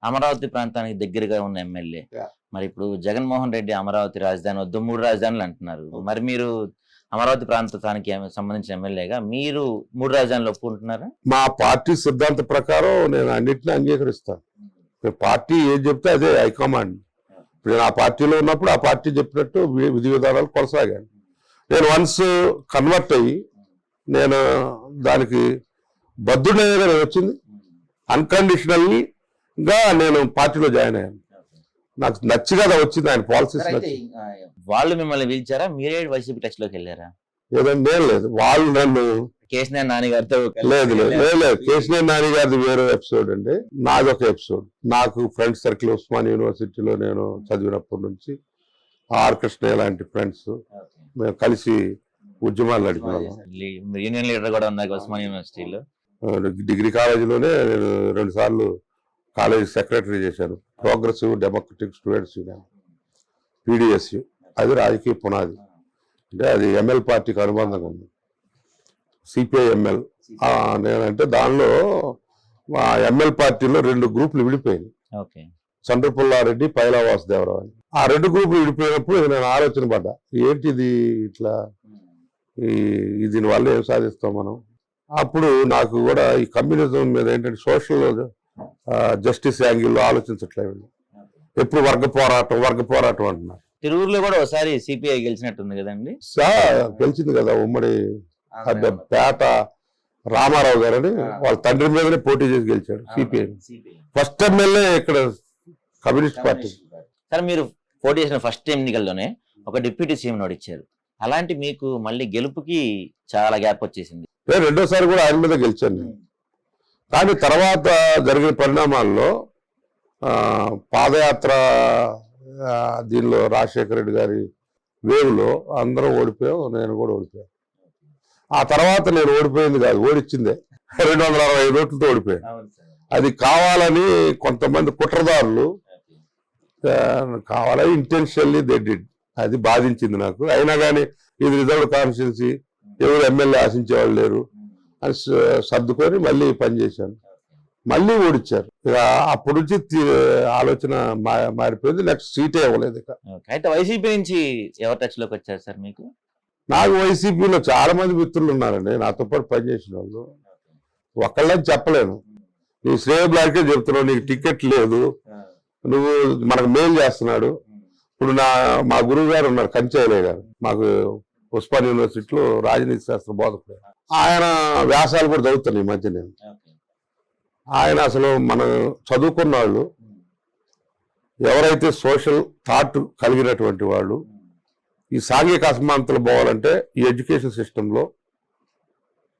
అమరావతి ప్రాంతానికి దగ్గరగా ఉన్న ఎమ్మెల్యే. Yeah. మరి ఇప్పుడు జగన్మోహన్ రెడ్డి అమరావతి రాజధాని వద్దు 3 రాజధానులు అంటున్నారు. మరి మీరు అమరావతి ప్రాంతానికి సంబంధించిన ఎమ్మెల్యేగా మీరు 3 రాజధానులు ఒప్పుకుంటున్నారా? మా పార్టీ సిద్ధాంత ప్రకారం నేను అన్నింటినీ అంగీకరిస్తాను. పార్టీ ఏం చెప్తే అదే హైకమాండ్. ఇప్పుడు నేను ఆ పార్టీలో ఉన్నప్పుడు ఆ పార్టీ చెప్పినట్టు విధి విధానాలు కొనసాగాను. నేను వన్స్ కన్వర్ట్ అయ్యి నేను దానికి బద్దుడేగా వచ్చింది. అన్కండిషనల్గా నేను పార్టీలో జాయిన్ అయ్యాను. నాకు నచ్చి కదా వచ్చింది ఆయన పాలసీస్ నచ్చి. వాళ్ళు మిమ్మల్ని పిలిచారా? మీరే వైసీపీ టచ్ లోకి వెళ్ళారా? ఏదండి ఏం లేదు, వాళ్ళు నన్ను కేసీఆర్ నాని గారితో లేదు కేసీఆర్ నాని గారిది వేరే ఎపిసోడ్ అండి, నాది ఒక ఎపిసోడ్. నాకు ఫ్రెండ్ సర్కిల్ ఉస్మాన్ యూనివర్సిటీలో నేను చదివినప్పటి నుంచి ఆర్ కృష్ణ లాంటి ఫ్రెండ్స్ మేము కలిసి ఉద్యమాలు నడిపేవాళ్ళం. యూనియన్ లీడర్ కూడా ఉన్నారు ఉస్మాన్ యూనివర్సిటీలో. డిగ్రీ కాలేజీలోనే నేను 2 సార్లు కాలేజీ సెక్రటరీ చేశాను. Progressive democratic students union PDSU. అది రాజకీయ పునాది. అంటే అది ML పార్టీకి అనుబంధంగా ఉంది. CPI-ML నేనంటే దానిలో ML పార్టీలో 2 గ్రూపులు విడిపోయింది. చంద్రపుల్లారెడ్డి, పైలా వాసుదేవరావు అని. ఆ 2 గ్రూపులు విడిపోయినప్పుడు నేను ఆలోచన పడ్డా, ఏంటిది ఇట్లా దీనివల్ల ఏం సాధిస్తాం మనం. అప్పుడు నాకు కూడా ఈ కమ్యూనిజం మీద ఏంటంటే సోషల్ జస్టిస్ యాంగిల్లో ఆలోచించట్లేదు. ఎప్పుడు వర్గ పోరాటం అంటున్నారు. తిరువురులో కూడా ఒకసారి CPI గెలిచినట్టుంది కదండి. గెలిచింది కదా, ఉమ్మడి పేట రామారావు గారని వాళ్ళ తండ్రి మీదనే పోటీ చేసి గెలిచాడు CPI. ఫస్ట్ ఎమ్మెల్యే ఇక్కడ కమ్యూనిస్ట్ పార్టీ. సార్ మీరు పోటీ చేసిన ఫస్ట్ ఎన్నికల్లోనే ఒక డిప్యూటీ సీఎం నడిచారు. అలాంటి మీకు మళ్ళీ గెలుపుకి చాలా గ్యాప్ వచ్చేసింది. రెండోసారి కూడా ఆయన మీద గెలిచాను నేను. కానీ తర్వాత జరిగిన పరిణామాల్లో పాదయాత్ర దీనిలో రాజశేఖర రెడ్డి గారి వేవ్లో అందరం ఓడిపోయాం, నేను కూడా ఓడిపోయాను. ఆ తర్వాత నేను ఓడిపోయింది కాదు, ఓడిచ్చిందే 265 ఓట్లతో ఓడిపోయాను. అది కావాలని కొంతమంది కుట్రదారులు కావాలని ఇంటెన్షియల్లీ దే డిడ్. అది బాధించింది నాకు. అయినా కానీ ఇది రిజర్వ్ కాన్స్టిట్యున్సీ, ఎవరు ఎమ్మెల్యే ఆశించేవాళ్ళు లేరు అని సర్దుకొని మళ్ళీ పనిచేశాను. మళ్ళీ ఓడిచ్చారు. ఇక అప్పటి నుంచి ఆలోచన మారిపోయింది. నెక్స్ట్ సీటే ఇవ్వలేదు. ఇక అయితే వైసీపీ నుంచి ఎవరి టచ్ లోకి వచ్చారు సార్ మీకు? నాకు వైసీపీలో చాలా మంది మిత్రులు ఉన్నారండి, నాతో పాటు పనిచేసిన వాళ్ళు. ఒకళ్ళని చెప్పలేను. నీ శ్రేయ బ్లాకే చెప్తున్నావు, నీకు టికెట్ లేదు, నువ్వు మనకు మెయిల్ చేస్తున్నాడు. ఇప్పుడు మా గురువు గారు ఉన్నారు, కంచయ్య గారు, మాకు ఉస్మాన్ యూనివర్సిటీలో రాజనీతి శాస్త్ర బోధకుడు. ఆయన వ్యాసాలు కూడా చదువుతాను ఈ మధ్య నేను. ఆయన అసలు మనం చదువుకున్న వాళ్ళు ఎవరైతే సోషల్ థాట్ కలిగినటువంటి వాళ్ళు ఈ సాంఘిక అసమానతలు పోవాలంటే ఈ ఎడ్యుకేషన్ సిస్టంలో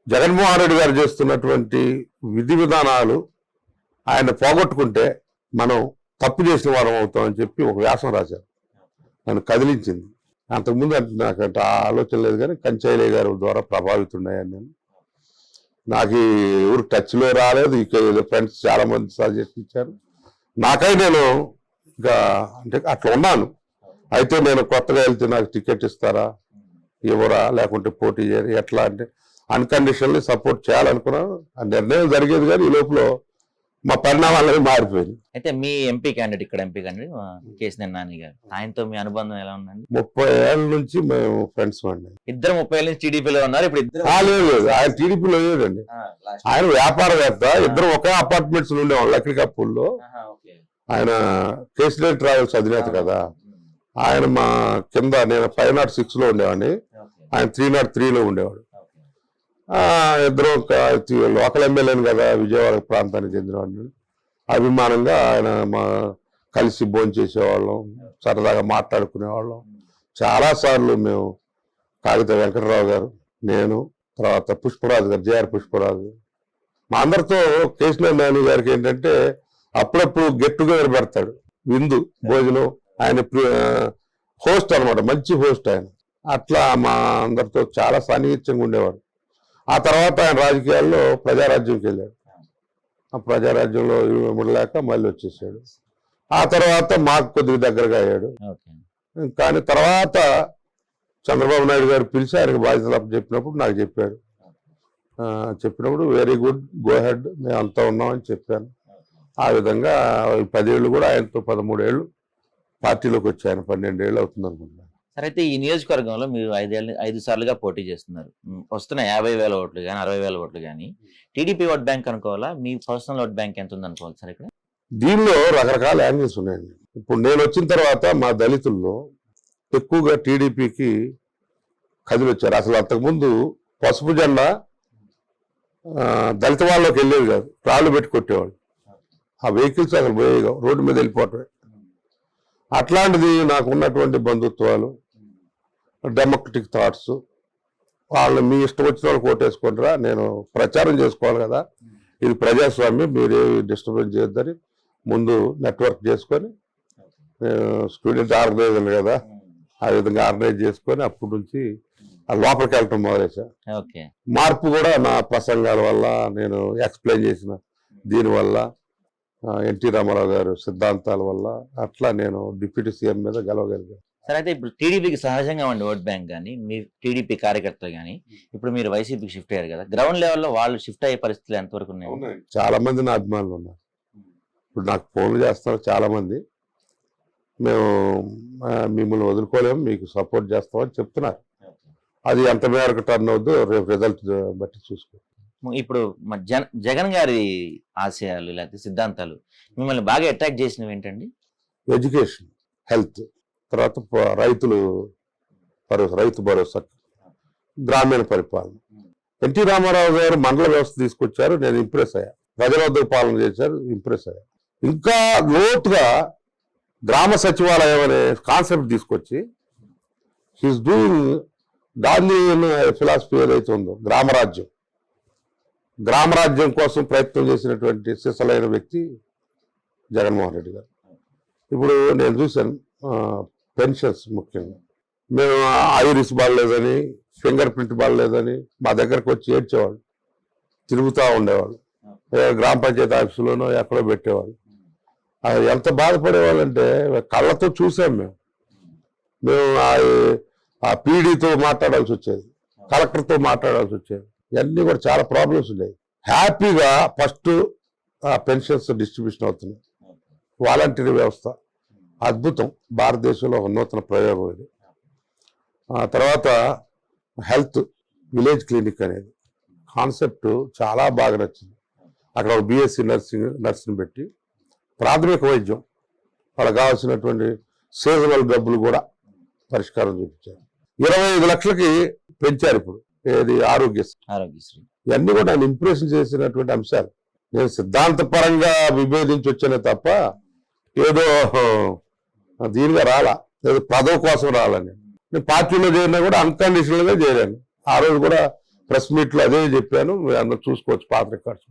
జగన్మోహన్ రెడ్డి గారు చేస్తున్నటువంటి విధి విధానాలు ఆయన పోగొట్టుకుంటే మనం తప్పు చేసిన వారం అవుతామని చెప్పి ఒక వ్యాసం రాశారు. నన్ను కదిలించింది. అంతకుముందు నాకంటే ఆలోచన లేదు, కానీ కంచయ్య గారి ద్వారా ప్రభావితున్నాయని నేను. నాకు ఎవరు టచ్లో రాలేదు. ఇక ఫ్రెండ్స్ చాలా మంది సజెస్ట్ ఇచ్చారు. నాకై నేను ఇంకా అంటే అట్లా ఉన్నాను. అయితే నేను కొత్తగా వెళ్తే నాకు టికెట్ ఇస్తారా, ఇవ్వరా, లేకుంటే పోటీ చేయరు, ఎట్లా అంటే అన్కండిషనల్లీ సపోర్ట్ చేయాలనుకున్నాను. ఆ నిర్ణయం జరిగేది, కానీ ఈ లోపల మా పరిణామాలు మారిపోయింది. అయితే మీ ఎంపీ క్యాండిడేట్ ఇక్కడ ఎంపీ క్యాండిడేట్ కేసీఆర్ నాని గారు, ఆయనతో మీ అనుబంధం ఎలా ఉందండి? 30 ఏళ్ళ నుంచి మేము ఫ్రెండ్స్ అండి. ఇద్దరు 30 ఏళ్ళ నుంచి టీడీపీలో ఉన్నారు. ఇప్పుడు ఇద్దరు లేదు, ఆయన టీడీపీలో లేదండి. ఆయన వ్యాపారవేత్త. ఇద్దరు ఒకే అపార్ట్మెంట్స్ ఉండేవాళ్ళు లక్కిడికప్పుల్లో. ఆయన కేసీఆర్ ట్రావెల్స్ అధినేత కదా. ఆయన మా కింద, నేను 506 లో ఉండేవాడిని, ఆయన 303 లో ఉండేవాడు. ఇద్దరు లోకల్ ఎమ్మెల్యేని కదా, విజయవాడ ప్రాంతానికి చెందినవాడిని. అభిమానంగా ఆయన కలిసి భోంచేసేవాళ్ళం, సరదాగా మాట్లాడుకునేవాళ్ళం. చాలాసార్లు మేము కాగిత వెంకటరావు గారు, నేను, తర్వాత పుష్పరాజు గారు, JR పుష్పరాజు, మా అందరితో కేసీఆర్ నాని గారికి ఏంటంటే అప్పుడప్పుడు గెట్ టుగెదర్ పెడతాడు, విందు భోజనం. ఆయన హోస్ట్ అనమాట, మంచి హోస్ట్ ఆయన. అట్లా మా అందరితో చాలా సాన్నిహిత్యంగా ఉండేవాడు. ఆ తర్వాత ఆయన రాజకీయాల్లో ప్రజారాజ్యంకి వెళ్ళాడు. ఆ ప్రజారాజ్యంలో ఉండలేక మళ్ళీ వచ్చేసాడు. ఆ తర్వాత మాకు కొద్దిగా దగ్గరగా అయ్యాడు. కానీ తర్వాత చంద్రబాబు నాయుడు గారు పిలిచి ఆయనకు బాధ్యతలు చెప్పినప్పుడు నాకు చెప్పినప్పుడు వెరీ గుడ్, గో హెడ్, మేము అంతా ఉన్నామని చెప్పాను. ఆ విధంగా 10 ఏళ్ళు కూడా ఆయనతో 13 ఏళ్ళు పార్టీలోకి వచ్చి ఆయన 12 ఏళ్ళు అవుతుంది అనుకుంటున్నాను. సరే, అయితే ఈ నియోజకవర్గంలో మీరు 5 సార్లుగా పోటీ చేస్తున్నారు. వస్తున్న 50,000 ఓట్లు కానీ 60,000 ఓట్లు కానీ టీడీపీ ఓట్ బ్యాంక్ అనుకోవాలా, మీ పర్సనల్ ఓట్ బ్యాంక్ ఎంత ఉంది అనుకోవాలి సార్ ఇక్కడ? దీనిలో రకరకాల యాంగిల్స్ ఉన్నాయండి. ఇప్పుడు నేను వచ్చిన తర్వాత మా దళితుల్లో ఎక్కువగా టీడీపీకి కదిలి వచ్చారు. అసలు అంతకుముందు పసుపు జెండా దళిత వాళ్ళలోకి వెళ్ళేది కాదు, రాళ్ళు పెట్టి కొట్టేవాళ్ళు. ఆ వెహికల్స్ అసలు పోయేవి కావు, రోడ్డు మీద వెళ్ళిపోవటమే. అట్లాంటిది నాకు ఉన్నటువంటి బంధుత్వాలు, డెమోక్రటిక్ థాట్స్, వాళ్ళు మీ ఇష్టం వచ్చిన వాళ్ళు కోటేసుకుంటారా, నేను ప్రచారం చేసుకోవాలి కదా, ఇది ప్రజాస్వామ్యం, మీరే డిస్టర్బెన్స్ చేయొద్దని ముందు నెట్వర్క్ చేసుకొని, స్టూడెంట్ ఆర్గనైజర్ కదా, ఆ విధంగా ఆర్గనైజ్ చేసుకొని అప్పటి నుంచి లోపలికి వెళ్ళటం మొదలేసా. మార్పు కూడా నా ప్రసంగాల వల్ల, నేను ఎక్స్ప్లెయిన్ చేసిన దీనివల్ల, ఎన్టీ రామారావు గారు సిద్ధాంతాల వల్ల అట్లా నేను డిప్యూటీ సీఎం మీద గెలవగలిగాను. సరే, అయితే ఇప్పుడు టీడీపీకి సహజంగా ఉండే ఓట్ బ్యాంక్ కానీ, మీ టీడీపీ కార్యకర్తలు కానీ ఇప్పుడు మీరు వైసీపీకి షిఫ్ట్ అయ్యారు కదా, గ్రౌండ్ లెవెల్లో వాళ్ళు షిఫ్ట్ అయ్యే పరిస్థితులు ఎంతవరకు ఉన్నాయి? చాలా మంది నా అభిమానులు ఉన్నారు. ఇప్పుడు నాకు ఫోన్లు చేస్తున్నారు చాలా మంది, మేము మిమ్మల్ని వదులుకోలేము, మీకు సపోర్ట్ చేస్తామని చెప్తున్నారు. అది ఎంత మేరకు టర్న్ అవుద్దో రేపు రిజల్ట్ బట్టి చూసుకో. ఇప్పుడు జగన్ గారి ఆశయాలు లేకపోతే సిద్ధాంతాలు మిమ్మల్ని బాగా అట్రాక్ట్ చేసినవి ఏంటండి? ఎడ్యుకేషన్, హెల్త్, తర్వాత రైతు భరోసా, గ్రామీణ పరిపాలన. ఎన్టీ రామారావు గారు మండల వ్యవస్థ తీసుకొచ్చారు, నేను ఇంప్రెస్ అయ్యా. ప్రజల వద్దకు పాలన చేశారు, ఇంప్రెస్ అయ్యా. ఇంకా లోతుగా గ్రామ సచివాలయం అనే కాన్సెప్ట్ తీసుకొచ్చి హీస్ డూయింగ్ గాంధీ ఫిలాసఫీ ఏదైతే ఉందో గ్రామరాజ్యం కోసం ప్రయత్నం చేసినటువంటి సిసలైన వ్యక్తి జగన్మోహన్ రెడ్డి గారు. ఇప్పుడు నేను చూశాను పెన్షన్స్ ముఖ్యంగా, మేము ఐరిస్ బాగలేదని, ఫింగర్ ప్రింట్ బాగలేదని మా దగ్గరకు వచ్చి ఏడ్చేవాళ్ళు, తిరుగుతూ ఉండేవాళ్ళు, గ్రామ పంచాయతీ ఆఫీసులోనో ఎక్కడో పెట్టేవాళ్ళు. అది ఎంత బాధపడేవాళ్ళంటే కళ్ళతో చూసాం మేము ఆ పీడీతో మాట్లాడాల్సి వచ్చేది, కలెక్టర్తో మాట్లాడాల్సి వచ్చేది. ఇవన్నీ కూడా చాలా ప్రాబ్లమ్స్ ఉండేవి. హ్యాపీగా ఫస్ట్ పెన్షన్స్ డిస్ట్రిబ్యూషన్ అవుతున్నాయి. వాలంటీర్ వ్యవస్థ అద్భుతం, భారతదేశంలో ఒక నూతన ప్రయోగం ఇది. తర్వాత హెల్త్ విలేజ్ క్లినిక్ అనేది కాన్సెప్ట్ చాలా బాగా నచ్చింది. అక్కడ ఒక బీఎస్సీ నర్సింగ్ పెట్టి ప్రాథమిక వైద్యం, వాళ్ళకి కావాల్సినటువంటి సీజనల్ జబ్బులు కూడా పరిష్కారం చూపించారు. 25 లక్షలకి పెంచారు ఇప్పుడు ఏది ఆరోగ్యశ్రీ. ఇవన్నీ కూడా నేను ఇంప్రెషన్ చేసినటువంటి అంశాలు. నేను సిద్ధాంతపరంగా విభేదించి వచ్చానే తప్ప ఏదో దీనిగా రాలా, ఏదో పదవి కోసం రాలని. నేను పార్టీలో చేరినా కూడా అన్కండిషనల్ గా చేరాను. ఆ రోజు కూడా ప్రెస్ మీట్ లో అదే చెప్పాను, అందరూ చూసుకోవచ్చు పాత రికార్డ్స్.